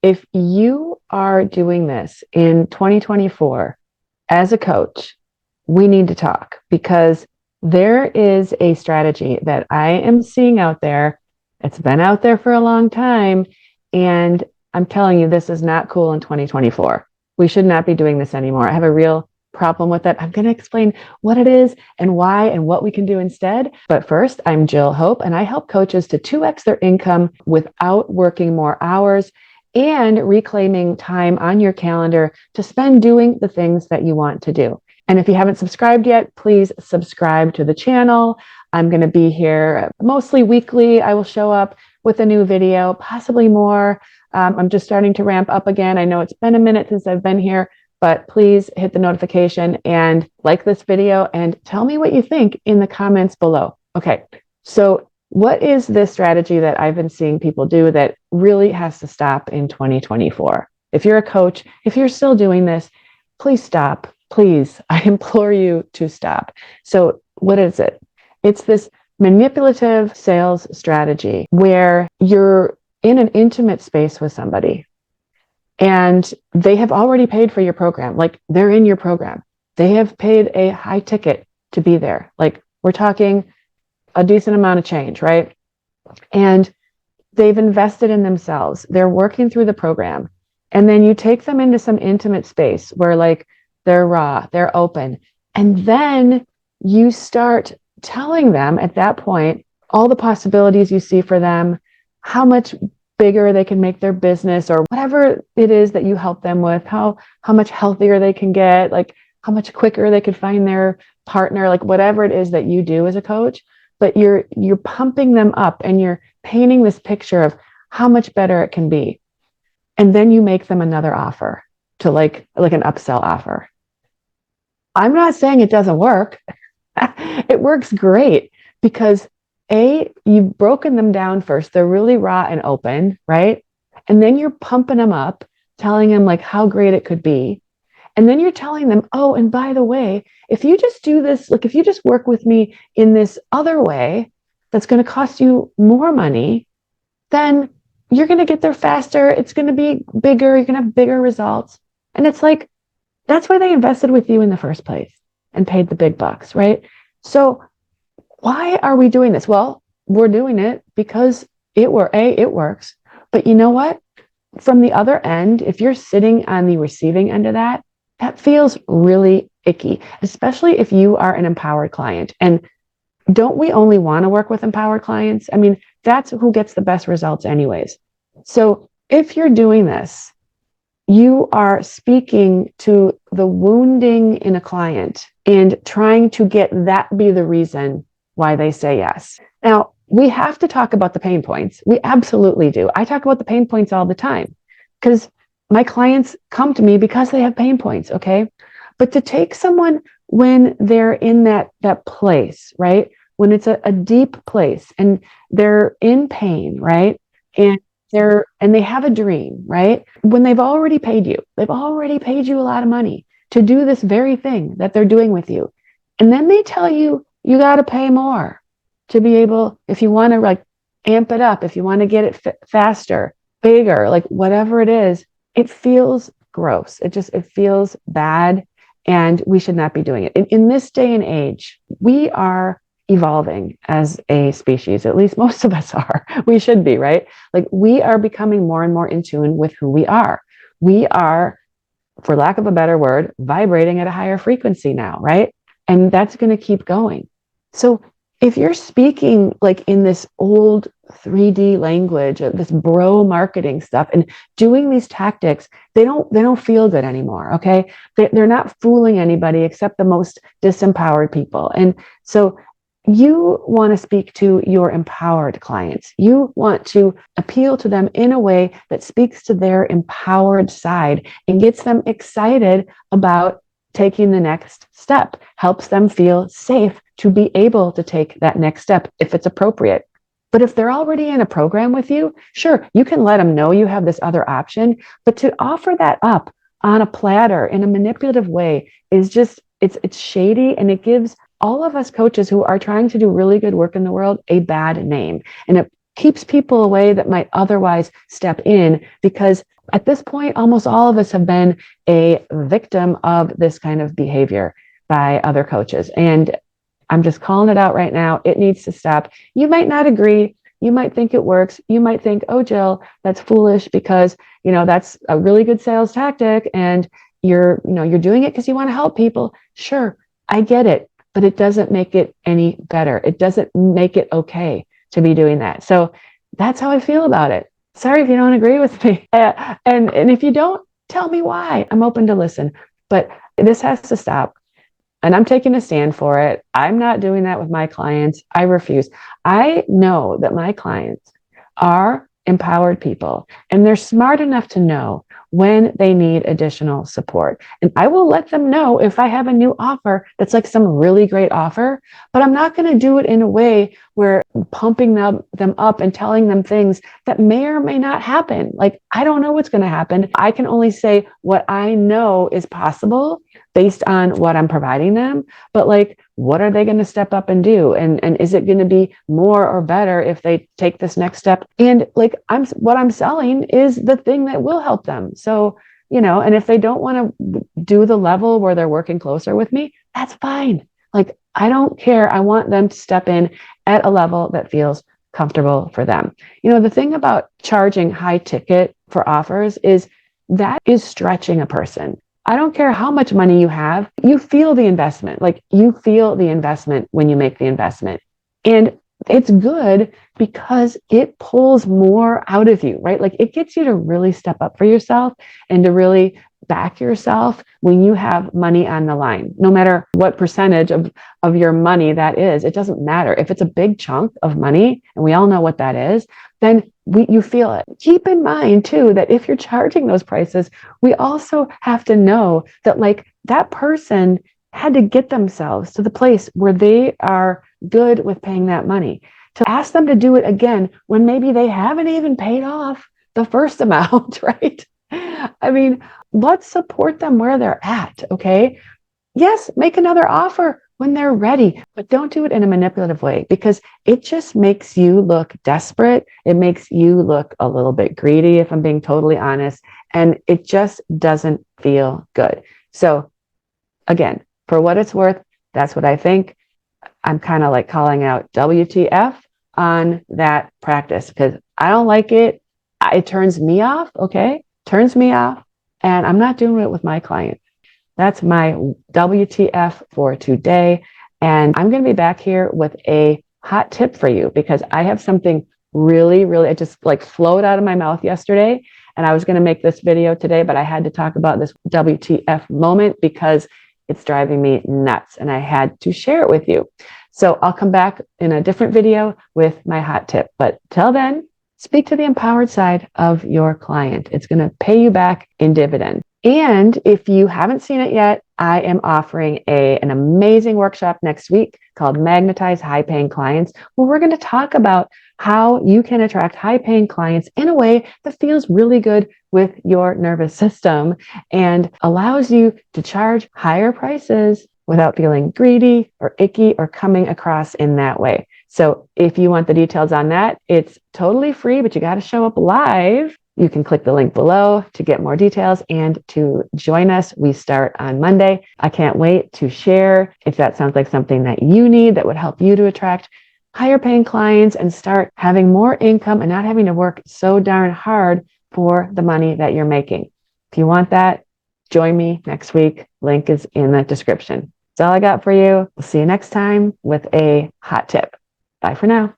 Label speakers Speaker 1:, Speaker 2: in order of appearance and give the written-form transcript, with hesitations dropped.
Speaker 1: If you are doing this in 2024 as a coach, we need to talk because there is a strategy that I am seeing out there. It's been out there for a long time. And I'm telling you, this is not cool in 2024. We should not be doing this anymore. I have a real problem with that. I'm going to explain what it is and why and what we can do instead. But first, I'm Jill Hope, and I help coaches to 2x their income without working more hours and reclaiming time on your calendar to spend doing the things that you want to do. And if you haven't subscribed yet, please subscribe to the channel. I'm going to be here mostly weekly. I will show up with a new video, possibly more. I'm just starting to ramp up again. I know it's been a minute since I've been here, but please hit the notification and like this video and tell me what you think in the comments below. Okay, so what is this strategy that I've been seeing people do that really has to stop in 2024? If you're a coach, if you're still doing this, please stop. Please, I implore you to stop. So what is it? It's this manipulative sales strategy where you're in an intimate space with somebody and they have already paid for your program. Like they're in your program. They have paid a high ticket to be there. Like we're talking a decent amount of change, right? And they've invested in themselves. They're working through the program. And then you take them into some intimate space where like they're raw, they're open. And then you start telling them at that point all the possibilities you see for them, how much bigger they can make their business or whatever it is that you help them with, how much healthier they can get, like how much quicker they could find their partner, like whatever it is that you do as a coach. But you're pumping them up and you're painting this picture of how much better it can be. And then you make them another offer to like an upsell offer. I'm not saying it doesn't work. It works great because you've broken them down first. They're really raw and open, right? And then you're pumping them up, telling them like how great it could be. And then you're telling them, oh, and by the way, if you just do this, like if you just work with me in this other way, that's going to cost you more money, then you're going to get there faster. It's going to be bigger. You're going to have bigger results. And it's like, that's why they invested with you in the first place and paid the big bucks, right? So why are we doing this? Well, we're doing it because it works. But you know what? From the other end, if you're sitting on the receiving end of that, that feels really icky, especially if you are an empowered client. And don't we only want to work with empowered clients? I mean, that's who gets the best results anyways. So if you're doing this, you are speaking to the wounding in a client and trying to get that be the reason why they say yes. Now, we have to talk about the pain points. We absolutely do. I talk about the pain points all the time because my clients come to me because they have pain points, okay? But to take someone when they're in that place, right? When it's a deep place and they're in pain, right? And they have a dream, right? When they've already paid you a lot of money to do this very thing that they're doing with you. And then they tell you, you got to pay more to be able, if you want to like amp it up, if you want to get it faster, bigger, like whatever it is, it feels gross. It feels bad. And we should not be doing it. In this day and age, we are evolving as a species. At least most of us are. We should be, right? Like we are becoming more and more in tune with who we are. We are, for lack of a better word, vibrating at a higher frequency now, right? And that's going to keep going. So if you're speaking like in this old 3D language of this bro marketing stuff and doing these tactics, they don't feel good anymore. Okay. They're not fooling anybody except the most disempowered people. And so you want to speak to your empowered clients. You want to appeal to them in a way that speaks to their empowered side and gets them excited about taking the next step, helps them feel safe to be able to take that next step if it's appropriate. But if they're already in a program with you, sure, you can let them know you have this other option, but to offer that up on a platter in a manipulative way is just, it's shady, and it gives all of us coaches who are trying to do really good work in the world a bad name. And it keeps people away that might otherwise step in because At this point, almost all of us have been a victim of this kind of behavior by other coaches. And I'm just calling it out right now. It needs to stop. You might not agree. You might think it works. You might think, oh, Jill, that's foolish because, that's a really good sales tactic and you're doing it because you want to help people. Sure, I get it, but it doesn't make it any better. It doesn't make it okay to be doing that. So that's how I feel about it. Sorry if you don't agree with me. And if you don't, tell me why. I'm open to listen. But this has to stop. And I'm taking a stand for it. I'm not doing that with my clients. I refuse. I know that my clients are empowered people and they're smart enough to know when they need additional support. And I will let them know if I have a new offer that's like some really great offer, but I'm not going to do it in a way where I'm pumping them up and telling them things that may or may not happen. Like, I don't know what's going to happen. I can only say what I know is possible based on what I'm providing them. But like, what are they going to step up and do? And is it going to be more or better if they take this next step? And like, what I'm selling is the thing that will help them. So, and if they don't want to do the level where they're working closer with me, that's fine. Like, I don't care. I want them to step in at a level that feels comfortable for them. The thing about charging high ticket for offers is that is stretching a person. I don't care how much money you have, you feel the investment. Like, you feel the investment when you make the investment. And it's good because it pulls more out of you, right? Like, it gets you to really step up for yourself and to really back yourself when you have money on the line, no matter what percentage of your money that is. It doesn't matter. If it's a big chunk of money, and we all know what that is, then you feel it. Keep in mind too, that if you're charging those prices, we also have to know that like that person had to get themselves to the place where they are good with paying that money. To ask them to do it again when maybe they haven't even paid off the first amount, right? I mean, let's support them where they're at, okay? Yes, make another offer when they're ready, but don't do it in a manipulative way because it just makes you look desperate. It makes you look a little bit greedy, if I'm being totally honest, and it just doesn't feel good. So again, for what it's worth, that's what I think. I'm kind of like calling out WTF on that practice because I don't like it. It turns me off, okay? Turns me off, and I'm not doing it with my client. That's my WTF for today. And I'm going to be back here with a hot tip for you because I have something really, really, it just like flowed out of my mouth yesterday. And I was going to make this video today, but I had to talk about this WTF moment because it's driving me nuts and I had to share it with you. So I'll come back in a different video with my hot tip. But till then, speak to the empowered side of your client. It's going to pay you back in dividend. And if you haven't seen it yet, I am offering an amazing workshop next week called Magnetize High Paying Clients, where we're going to talk about how you can attract high paying clients in a way that feels really good with your nervous system and allows you to charge higher prices without feeling greedy or icky or coming across in that way. So if you want the details on that, it's totally free, but you got to show up live. You can click the link below to get more details and to join us. We start on Monday. I can't wait to share if that sounds like something that you need that would help you to attract higher paying clients and start having more income and not having to work so darn hard for the money that you're making. If you want that, join me next week. Link is in the description. That's all I got for you. We'll see you next time with a hot tip. Bye for now.